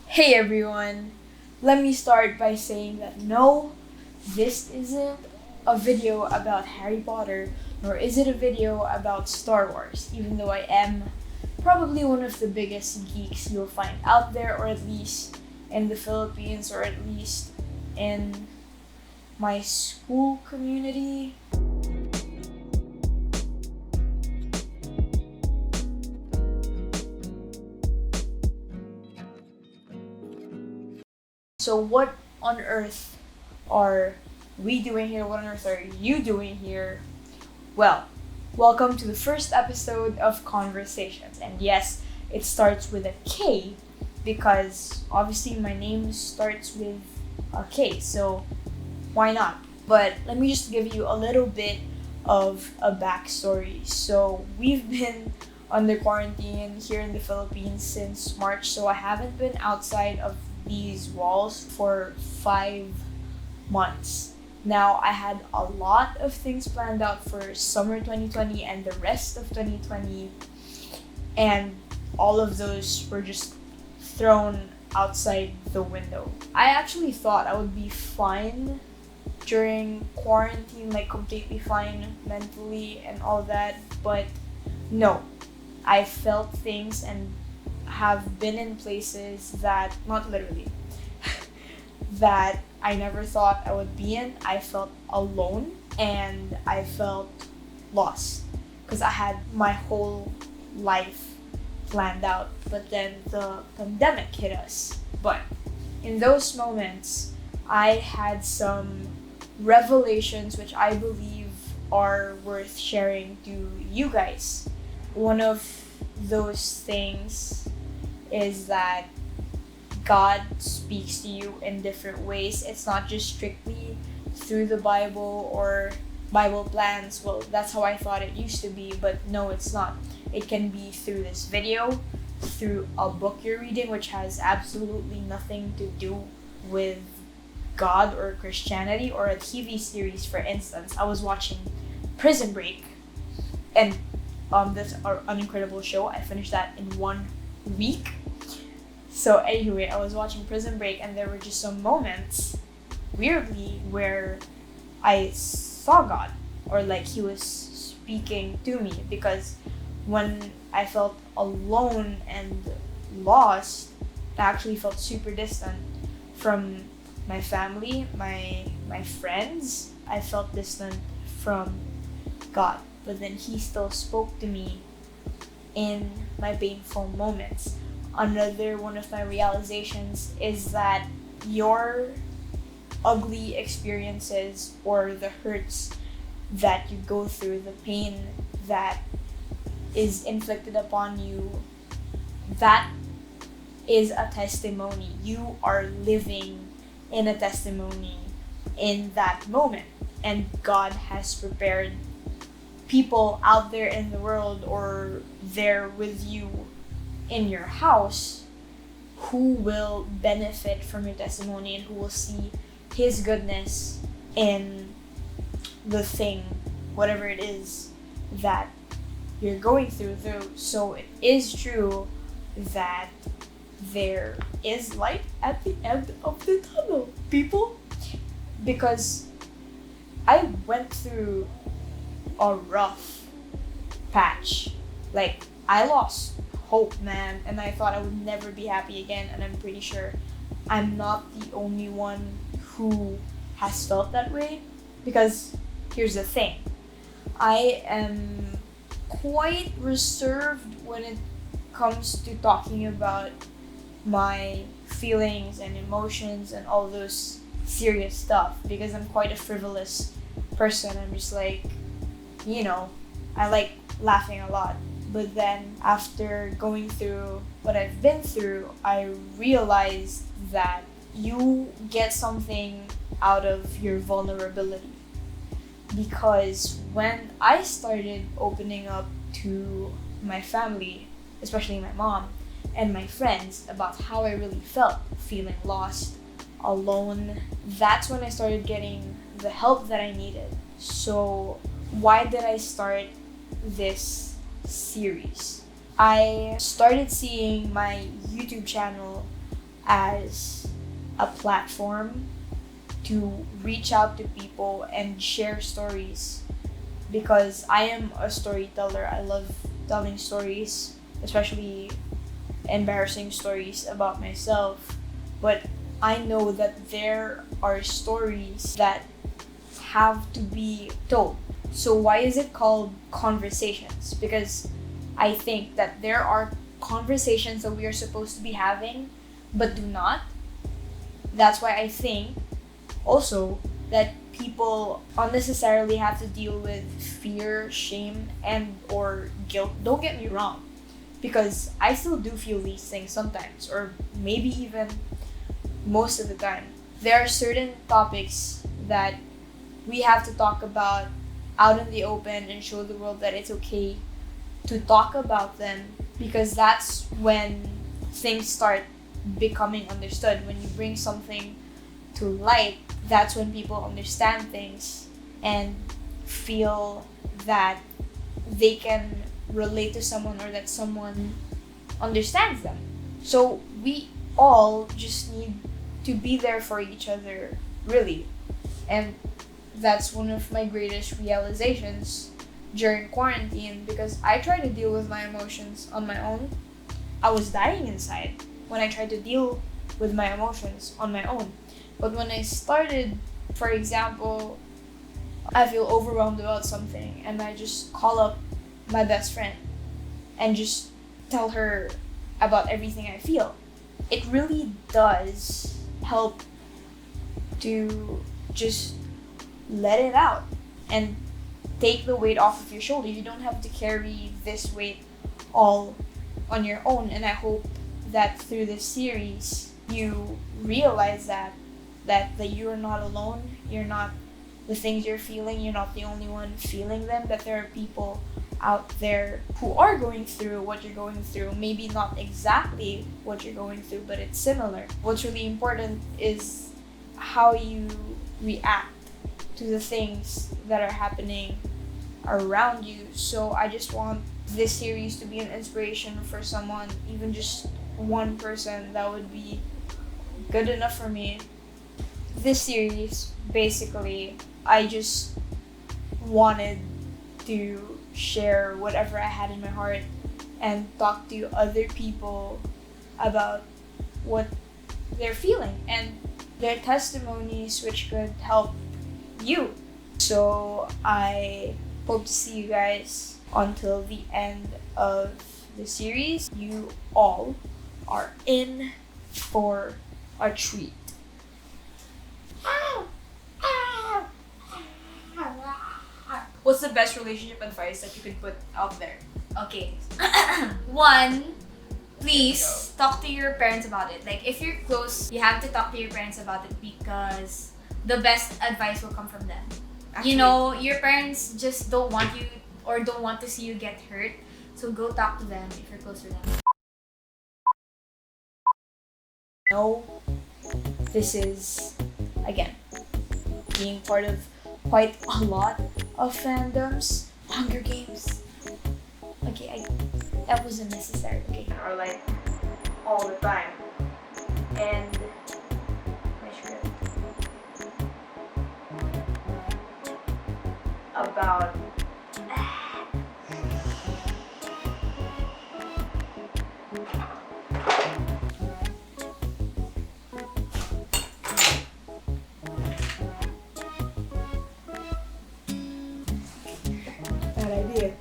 Hey everyone! Let me start by saying that no, this isn't a video about Harry Potter, nor is it a video about Star Wars, even though I am probably one of the biggest geeks you'll find out there, or at least in the Philippines, or at least in my school community. So what on earth are we doing here? What on earth are you doing here? Well, welcome to the first episode of Conversations. And yes, it starts with a K because obviously my name starts with a K, so why not? But let me just give you a little bit of a backstory. So we've been under quarantine here in the Philippines since March, so I haven't been outside of these walls for 5 months. Now, I had a lot of things planned out for summer 2020 and the rest of 2020, and all of those were just thrown outside the window. I actually thought I would be fine during quarantine, like completely fine mentally and all that, but no, I felt things and have been in places that, not literally, that I never thought I would be in. I felt alone and I felt lost because I had my whole life planned out, but then the pandemic hit us. But in those moments, I had some revelations which I believe are worth sharing to you guys. One of those things is that God speaks to you in different ways. It's not just strictly through the Bible or Bible plans. Well, that's how I thought it used to be, but no, it's not. It can be through this video, through a book you're reading, which has absolutely nothing to do with God or Christianity, or a TV series, for instance. I was watching Prison Break, and this an incredible show. I finished that in 1 week. So anyway, I was watching Prison Break and there were just some moments, weirdly, where I saw God, or like he was speaking to me, because when I felt alone and lost, I actually felt super distant from my family, my friends. I felt distant from God, but then he still spoke to me in my painful moments. Another one of my realizations is that your ugly experiences, or the hurts that you go through, the pain that is inflicted upon you, that is a testimony. You are living in a testimony in that moment, and God has prepared people out there in the world, or there with you in your house, who will benefit from your testimony and who will see his goodness in the thing, whatever it is that you're going through. So it is true that there is light at the end of the tunnel, people, because I went through a rough patch. Like, I lost hope, man, and I thought I would never be happy again, and I'm pretty sure I'm not the only one who has felt that way, because here's the thing. I am quite reserved when it comes to talking about my feelings and emotions and all those serious stuff, because I'm quite a frivolous person. I'm just like, I like laughing a lot. But then after going through what I've been through, I realized that you get something out of your vulnerability. Because when I started opening up to my family, especially my mom and my friends, about how I really felt, feeling lost, alone, that's when I started getting the help that I needed. So why did I start this series? I started seeing my YouTube channel as a platform to reach out to people and share stories, because I am a storyteller. I love telling stories, especially embarrassing stories about myself. But I know that there are stories that have to be told. So why is it called conversations? Because I think that there are conversations that we are supposed to be having but do not. That's why I think also that people unnecessarily have to deal with fear, shame, and or guilt. Don't get me wrong, because I still do feel these things sometimes, or maybe even most of the time. There are certain topics that we have to talk about out in the open and show the world that it's okay to talk about them, because that's when things start becoming understood. When you bring something to light, that's when people understand things and feel that they can relate to someone, or that someone understands them. So we all just need to be there for each other, really. And that's one of my greatest realizations during quarantine, because I tried to deal with my emotions on my own. I was dying inside when I tried to deal with my emotions on my own. But when I started, for example, I feel overwhelmed about something and I just call up my best friend and just tell her about everything I feel. It really does help to just let it out and take the weight off of your shoulders. You don't have to carry this weight all on your own. And I hope that through this series you realize that you're not alone. You're not the things you're feeling. You're not the only one feeling them. That there are people out there who are going through what you're going through. Maybe not exactly what you're going through, but it's similar. What's really important is how you react to the things that are happening around you. So I just want this series to be an inspiration for someone, even just one person. That would be good enough for me. This series, basically, I just wanted to share whatever I had in my heart and talk to other people about what they're feeling and their testimonies, which could help you. So I hope to see you guys until the end of the series. You all are in for a treat. What's the best relationship advice that you could put out there? Okay. One, please talk to your parents about it. Like, if you're close, you have to talk to your parents about it, because the best advice will come from them. Actually, You know, your parents just don't want you or don't want to see you get hurt. So go talk to them if you're close to them. no, this is, again, being part of quite a lot of fandoms. Hunger Games. Okay, that wasn't necessary. Okay, or like all the time. And my script about bad idea.